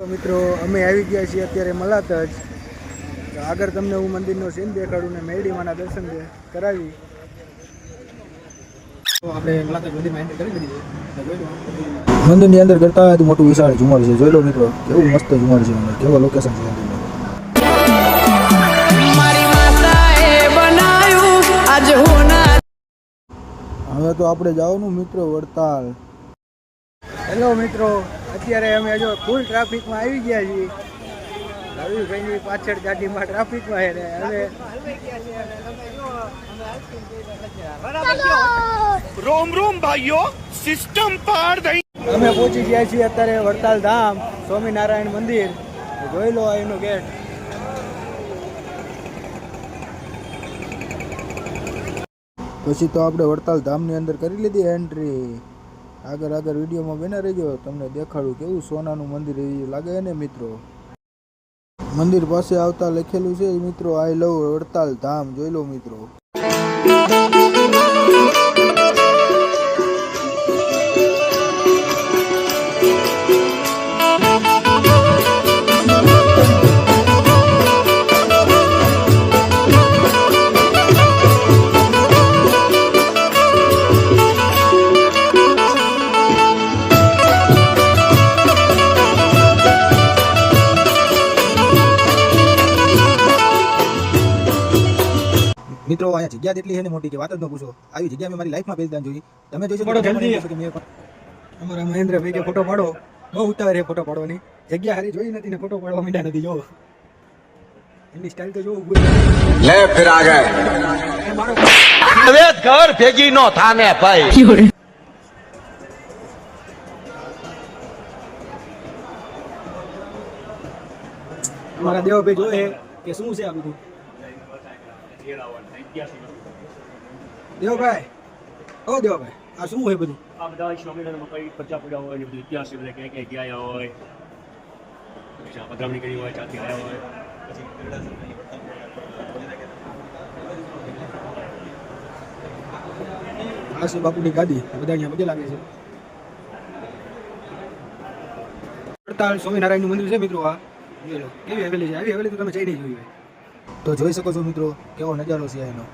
મિત્રો અમે આવી ગયા છીએ અત્યારે મલાત જ આગળ તમને હું મંદિરનો સીન દેખાડું ને મેરડીમાના દર્શન કરાવી તો આપણે મલાત મંદિરમાં એન્ટર કરી દીધી છે મંદિરની અંદર કરતા મોટું વિશાળ ઝુમર છે જોઈ લો મિત્રો કેવું મસ્ત ઝુમર છે અંદર કેવો લોકેશન છે મંદિરનું હવે તો આપણે જવાનું મિત્રો વડતાલ હેલો મિત્રો અત્યારે અમે જો ફૂલ ટ્રાફિકમાં આવી ગયા છીએ રવિભાઈની પાછળ ગાડીમાં ટ્રાફિકમાં છે હવે રોમ રોમ ભાઈઓ સિસ્ટમ પાર દઈ અમે પહોંચી ગયા છીએ અત્યારે વડતાલ ધામ સ્વામિનારાયણ મંદિર જોઈ લો એનો ગેટ પછી તો આપણે વડતાલ ધામની અંદર કરી લીધી એન્ટ્રી આગળ વિડીયોમાં બના રહેજો તમને દેખાડું કેવું સોનાનું મંદિર લાગે ને મિત્રો મંદિર પાસે આવતા લખેલું છે મિત્રો આઈ લવ વડતાલ ધામ જોઈ લો મિત્રો મિત્રો અહીંયા જગ્યા એટલી છે ને મોટી કે વાત જ ન પૂછો આવી જગ્યા મેં મારી લાઈફમાં પહેલી દાન જોઈ તમે જોઈ શકો અમારા મહેન્દ્રભાઈ કે ફોટો પાડો બહુ ઉતાવળ છે ફોટો પાડવાની જગ્યા હારી જોઈ નથી ને ફોટો પાડવા માંડ્યા નથી જો એની સ્ટાઇલ તો જોવું લે ફિર આ ગયે હવે ઘર ભેગી નો થાને ભાઈ અમારા દેવભાઈ જોયે કે શું છે આ બધું દેવભાઈ ઓ દેવભાઈ આ શું હોય બધું આ બધા સ્વામિનારાયણમાં કઈ પચ્ચા પડ્યા હોય બધું ઇતિહાસ બધા ક્યાં ગયા હોય પછી પધરામણી કરી હોય ચાથી આવ્યા હોય આ છે બાપુની ગાદી બધા અહીંયા મજા લાગે છે વડતાલ સ્વામિનારાયણનું મંદિર છે મિત્રો આ જોઈ લો કેવી હવેલી છે આવી હવેલી તો તમે જઈ નહીં જોઈ હોય તો જોઈ શકો છો મિત્રો કેવો નજારો છે એનો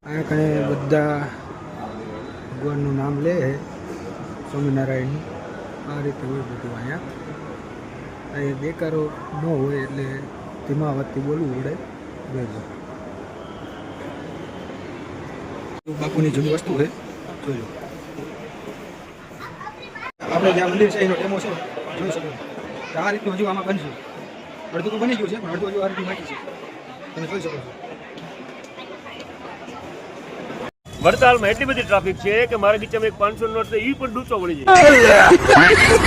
આ કણે બધા ભગવાનનું નામ લે સ્વામિનારાયણનું આ રીતે હોય બધું અહીંયા બેકારો ન હોય એટલે ધીમા વાતથી બોલવું પડે બરાબર બાપુની જૂની વસ્તુ છે જોઈ લો આપણે જ્યાં મંદિર છે એનો ડેમો છે જોઈ શકો આ રીતનું હજુ આમાં બનશે અડધું તો બની ગયું છે પણ અડધું હજુ આ રીતે બાકી છે તમે જોઈ શકો છો વડતાલમાં એટલી બધી ટ્રાફિક છે કે મારા બીચામાં એક 500 નોટ એ પણ ડૂચો પડી જાય